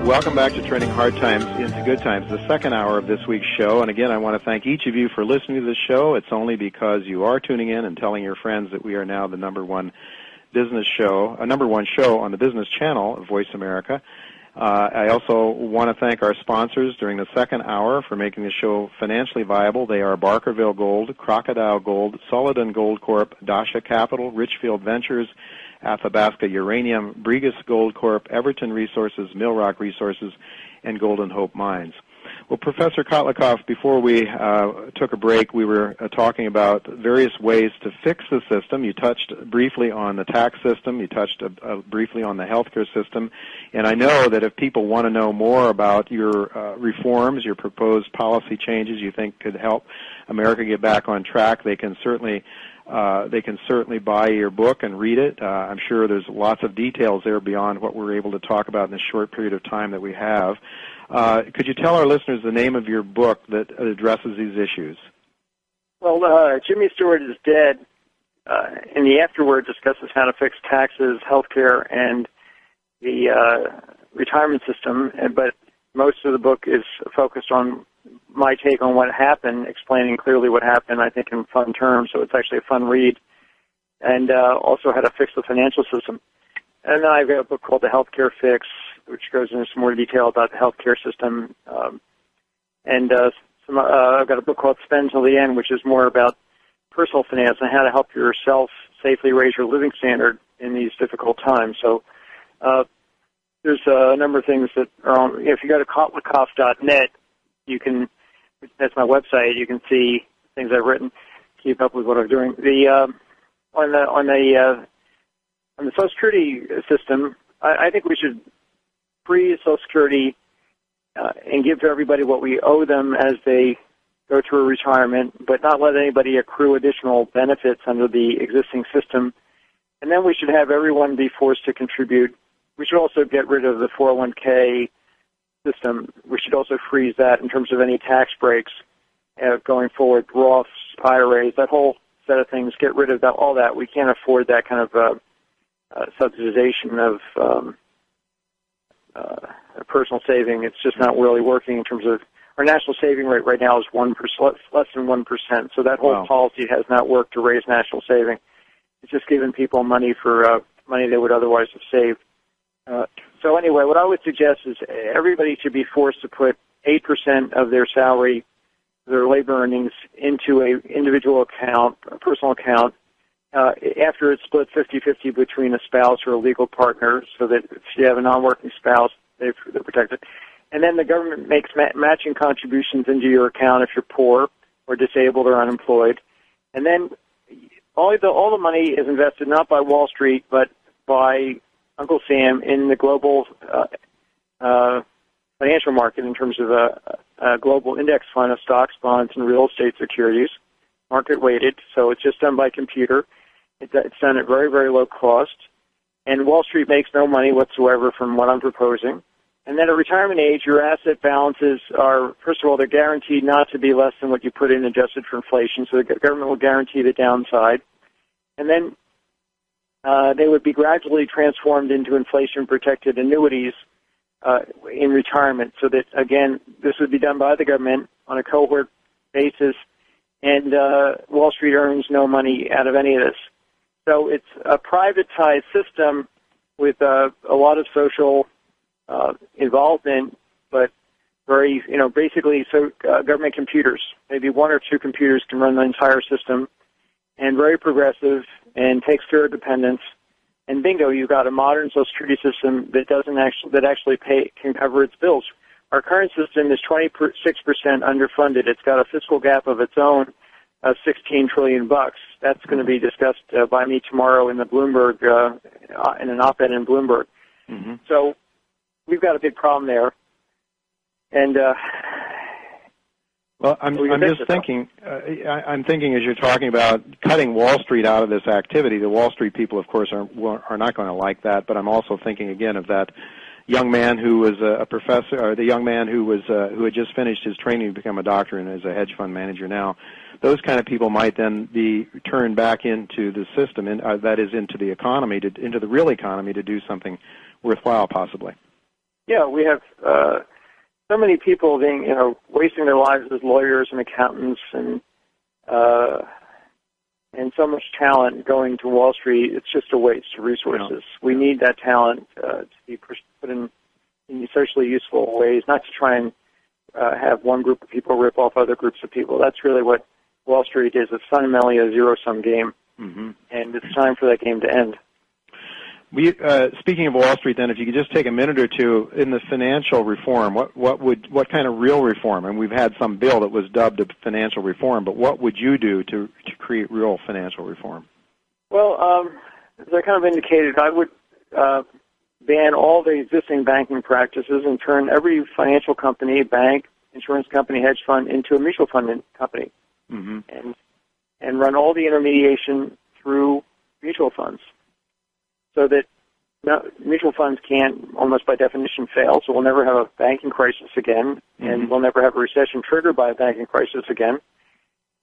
Welcome back to Turning Hard Times into Good Times, the second hour of this week's show. And again, I want to thank each of you for listening to this show. It's only because you are tuning in and telling your friends that we are now the number one show on the business channel of Voice America. I also want to thank our sponsors during the second hour for making the show financially viable. They are Barkerville Gold, Crocodile Gold, Solidon Gold Corp, Dasha Capital, Richfield Ventures, Athabasca Uranium, Brigus Gold Corp, Everton Resources, Millrock Resources, and Golden Hope Mines. Well, Professor Kotlikoff, before we took a break, we were talking about various ways to fix the system. You touched briefly on the tax system. You touched briefly on the healthcare system. And I know that if people want to know more about your reforms, your proposed policy changes you think could help America get back on track, they can certainly buy your book and read it. I'm sure there's lots of details there beyond what we're able to talk about in the short period of time that we have. Could you tell our listeners the name of your book that addresses these issues? Well, Jimmy Stewart is Dead. In the afterword discusses how to fix taxes, health care, and the retirement system, but most of the book is focused on my take on what happened, explaining clearly what happened, I think, in fun terms, so it's actually a fun read, and also how to fix the financial system. And then I've got a book called The Healthcare Fix, which goes into some more detail about the healthcare system, and I've got a book called Spend Till the End, which is more about personal finance and how to help yourself safely raise your living standard in these difficult times. So there's a number of things that are on. If you go to kotlikoff.net, you can. That's my website. You can see things I've written, keep up with what I'm doing. On the Social Security system, I think we should free Social Security and give to everybody what we owe them as they go through retirement, but not let anybody accrue additional benefits under the existing system. And then we should have everyone be forced to contribute. We should also get rid of the 401k system. We should also freeze that in terms of any tax breaks going forward, Roths, IRAs, that whole set of things. Get rid of that, all that. We can't afford that kind of subsidization of personal saving. It's just not really working in terms of our national saving rate right now is 1%, less than 1%. So that whole policy has not worked to raise national saving. It's just giving people money for money they would otherwise have saved. So anyway, what I would suggest is everybody should be forced to put 8% of their salary, their labor earnings, into an individual account, a personal account, after it's split 50-50 between a spouse or a legal partner, so that if you have a non-working spouse, they're protected. And then the government makes matching contributions into your account if you're poor or disabled or unemployed. And then all the money is invested not by Wall Street, but by Uncle Sam in the global financial market in terms of a global index fund of stocks, bonds, and real estate securities, market-weighted. So it's just done by computer. It's done at very, very low cost. And Wall Street makes no money whatsoever from what I'm proposing. And then at retirement age, your asset balances are, first of all, they're guaranteed not to be less than what you put in adjusted for inflation, so the government will guarantee the downside. And then they would be gradually transformed into inflation-protected annuities in retirement, so that, again, this would be done by the government on a cohort basis, and Wall Street earns no money out of any of this. So it's a privatized system with a lot of social involvement, but very, basically, so government computers, maybe one or two computers can run the entire system, and very progressive and takes care of dependents. And bingo, you've got a modern Social Security system that actually can cover its bills. Our current system is 26% underfunded. It's got a fiscal gap of its own of $16 trillion. That's going to be discussed by me tomorrow in the Bloomberg, in an op-ed in Bloomberg. Mm-hmm. So we've got a big problem there. And well, I'm just thinking. I'm thinking as you're talking about cutting Wall Street out of this activity. The Wall Street people, of course, are not going to like that. But I'm also thinking again of that young man who was a professor, or the young man who had just finished his training to become a doctor and is a hedge fund manager now. Those kind of people might then be turned back into the system, and that is into the economy, into the real economy, to do something worthwhile, possibly. Yeah, we have so many people being, wasting their lives as lawyers and accountants and so much talent going to Wall Street. It's just a waste of resources. Yeah. We need that talent to be put in socially useful ways, not to try and have one group of people rip off other groups of people. That's really what Wall Street is. It's fundamentally a zero-sum game, and it's time for that game to end. Speaking of Wall Street, then, if you could just take a minute or two in the financial reform, what kind of real reform? And we've had some bill that was dubbed a financial reform, but what would you do to create real financial reform? Well, as I kind of indicated, I would ban all the existing banking practices and turn every financial company, bank, insurance company, hedge fund into a mutual fund company, and run all the intermediation through mutual funds, so that mutual funds can't, almost by definition, fail. So we'll never have a banking crisis again, and we'll never have a recession triggered by a banking crisis again.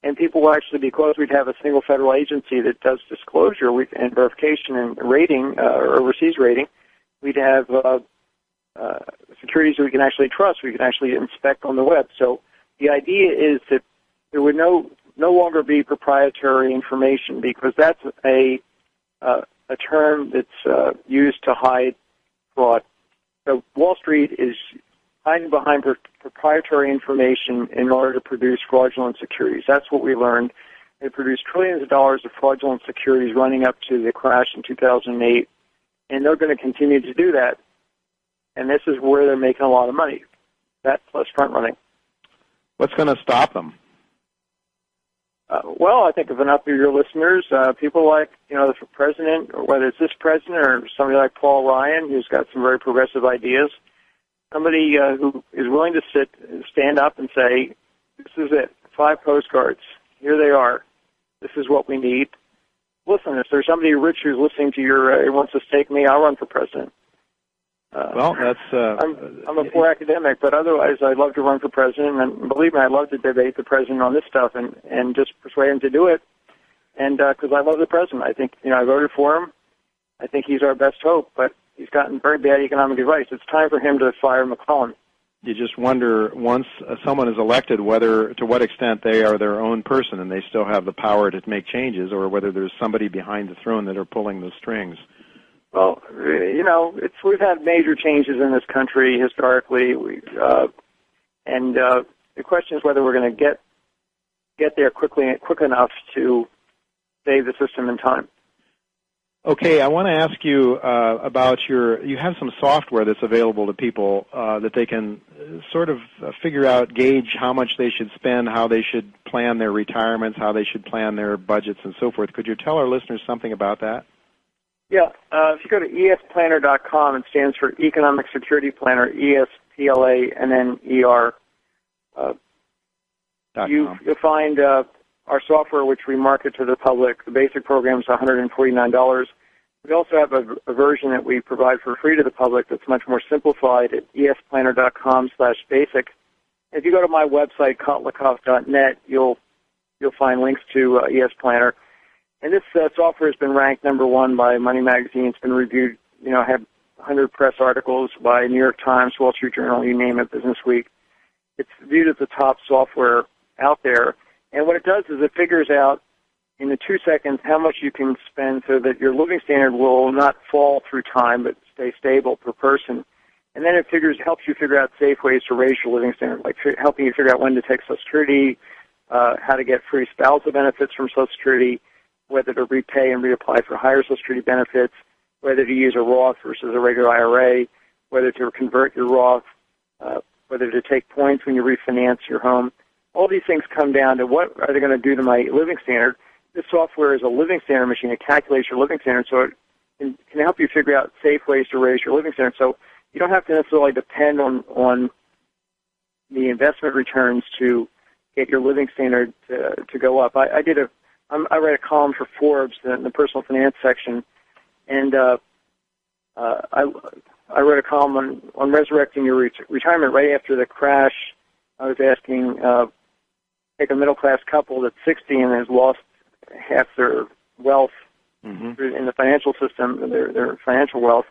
And people will actually, because we'd have a single federal agency that does disclosure and verification and rating, or overseas rating, we'd have securities that we can actually trust, we can actually inspect on the web. So the idea is that there would no longer be proprietary information, because that's a term that's used to hide fraud. So Wall Street is hiding behind proprietary information in order to produce fraudulent securities. That's what we learned. They produced trillions of dollars of fraudulent securities running up to the crash in 2008, and they're going to continue to do that. And this is where they're making a lot of money. That plus front running. What's going to stop them? Well, I think of enough of your listeners, people like, the president, or whether it's this president or somebody like Paul Ryan, who's got some very progressive ideas, somebody who is willing to stand up and say, this is it, 5 postcards, here they are, this is what we need. Listen, if there's somebody rich who's listening to who wants to stake me, I'll run for president. Well, that's... I'm a poor academic, but otherwise I'd love to run for president, and believe me, I'd love to debate the president on this stuff and just persuade him to do it, and because I love the president. I think, I voted for him. I think he's our best hope, but he's gotten very bad economic advice. It's time for him to fire McClellan. You just wonder, once someone is elected, to what extent they are their own person and they still have the power to make changes, or whether there's somebody behind the throne that are pulling the strings. Well, we've had major changes in this country historically, and the question is whether we're going to get there quick enough to save the system in time. Okay, I want to ask you about you have some software that's available to people that they can sort of gauge how much they should spend, how they should plan their retirements, how they should plan their budgets, and so forth. Could you tell our listeners something about that? Yeah, if you go to esplanner.com, it stands for Economic Security Planner, ESPLANNER. You'll find our software, which we market to the public. The basic program is $149. We also have a version that we provide for free to the public that's much more simplified at esplanner.com/basic. If you go to my website, kotlikoff.net, you'll find links to ESPlanner. And this software has been ranked #1 by Money Magazine. It's been reviewed, had 100 press articles by New York Times, Wall Street Journal, you name it, Business Week. It's viewed as the top software out there. And what it does is it figures out in the 2 seconds how much you can spend so that your living standard will not fall through time but stay stable per person. And then it helps you figure out safe ways to raise your living standard, like helping you figure out when to take Social Security, how to get free spousal benefits from Social Security, whether to repay and reapply for higher Social Security benefits, whether to use a Roth versus a regular IRA, whether to convert your Roth, whether to take points when you refinance your home. All these things come down to what are they going to do to my living standard. This software is a living standard machine. It calculates your living standard, so it can help you figure out safe ways to raise your living standard. So you don't have to necessarily depend on the investment returns to get your living standard to go up. I read a column for Forbes in the personal finance section, and I read a column on resurrecting your retirement right after the crash. I was asking, take a middle-class couple that's 60 and has lost half their wealth in the financial system, their financial wealth.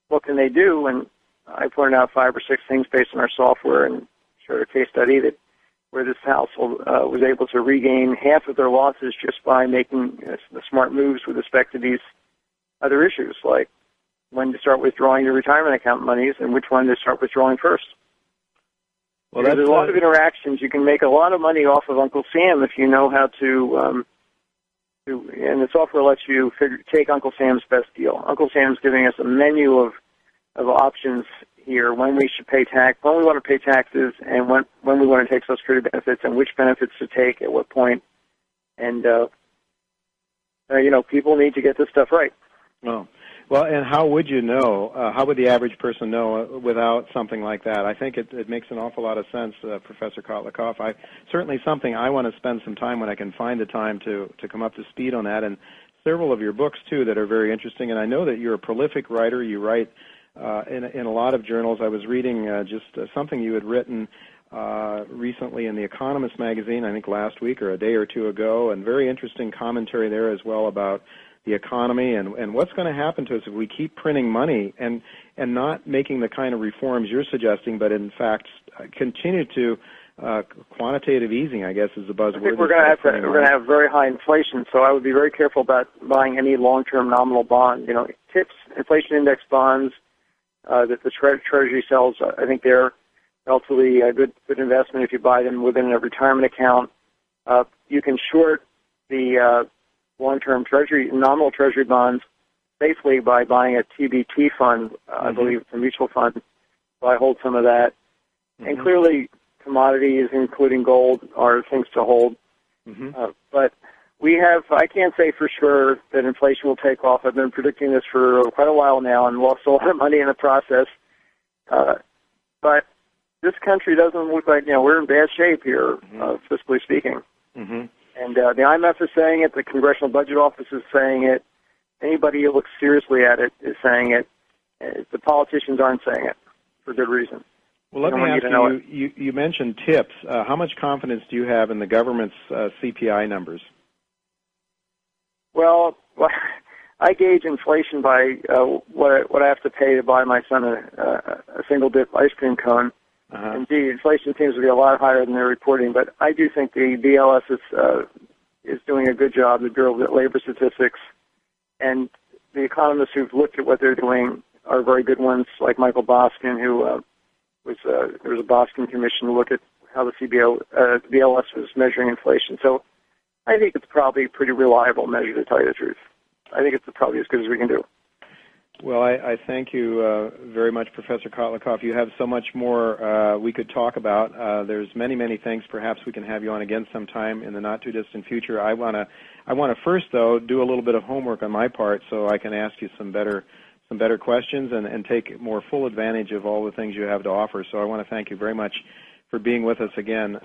What can they do? And I pointed out 5 or 6 things based on our software and showed a case study that where this household was able to regain half of their losses just by making the smart moves with respect to these other issues, like when to start withdrawing your retirement account monies and which one to start withdrawing first. Well, there's a lot of interactions. You can make a lot of money off of Uncle Sam if you know how to and the software lets you take Uncle Sam's best deal. Uncle Sam's giving us a menu of options here when we should pay tax, when we want to pay taxes, and when we want to take Social Security benefits, and which benefits to take at what point. And people need to get this stuff right. Oh. Well, and how would you know? How would the average person know without something like that? I think it makes an awful lot of sense, Professor Kotlikoff. Certainly something I want to spend some time when I can find the time to come up to speed on that. And several of your books too that are very interesting. And I know that you're a prolific writer. You write in a lot of journals. I was reading just something you had written recently in The Economist magazine, I think last week or a day or two ago, and very interesting commentary there as well about the economy and what's going to happen to us if we keep printing money and not making the kind of reforms you're suggesting, but in fact continue to quantitative easing, I guess, is the buzzword. I think we're going to have very high inflation, so I would be very careful about buying any long-term nominal bond. TIPS, inflation index bonds that the Treasury sells, I think they're relatively a good investment if you buy them within a retirement account. You can short the long-term nominal Treasury bonds safely by buying a TBT fund, I believe it's a mutual fund, so I hold some of that. Mm-hmm. And clearly commodities, including gold, are things to hold. Mm-hmm. But I can't say for sure that inflation will take off. I've been predicting this for quite a while now and lost a lot of money in the process. But this country doesn't look like, we're in bad shape here, fiscally speaking. Mm-hmm. And the IMF is saying it. The Congressional Budget Office is saying it. Anybody who looks seriously at it is saying it. The politicians aren't saying it for good reason. Well, let me ask you, you mentioned TIPS. How much confidence do you have in the government's CPI numbers? Well, I gauge inflation by what I have to pay to buy my son a single-dip ice cream cone. Uh-huh. Indeed, inflation seems to be a lot higher than they're reporting, but I do think the BLS is doing a good job, the Bureau of Labor Statistics, and the economists who've looked at what they're doing are very good ones, like Michael Boskin, who there was a Boskin Commission to look at how the BLS was measuring inflation. So I think it's probably a pretty reliable measure, to tell you the truth. I think it's probably as good as we can do. Well, I thank you very much, Professor Kotlikoff. You have so much more we could talk about. There's many, many things. Perhaps we can have you on again sometime in the not-too-distant future. I want to first, though, do a little bit of homework on my part so I can ask you some better questions and take more full advantage of all the things you have to offer. So I want to thank you very much for being with us again.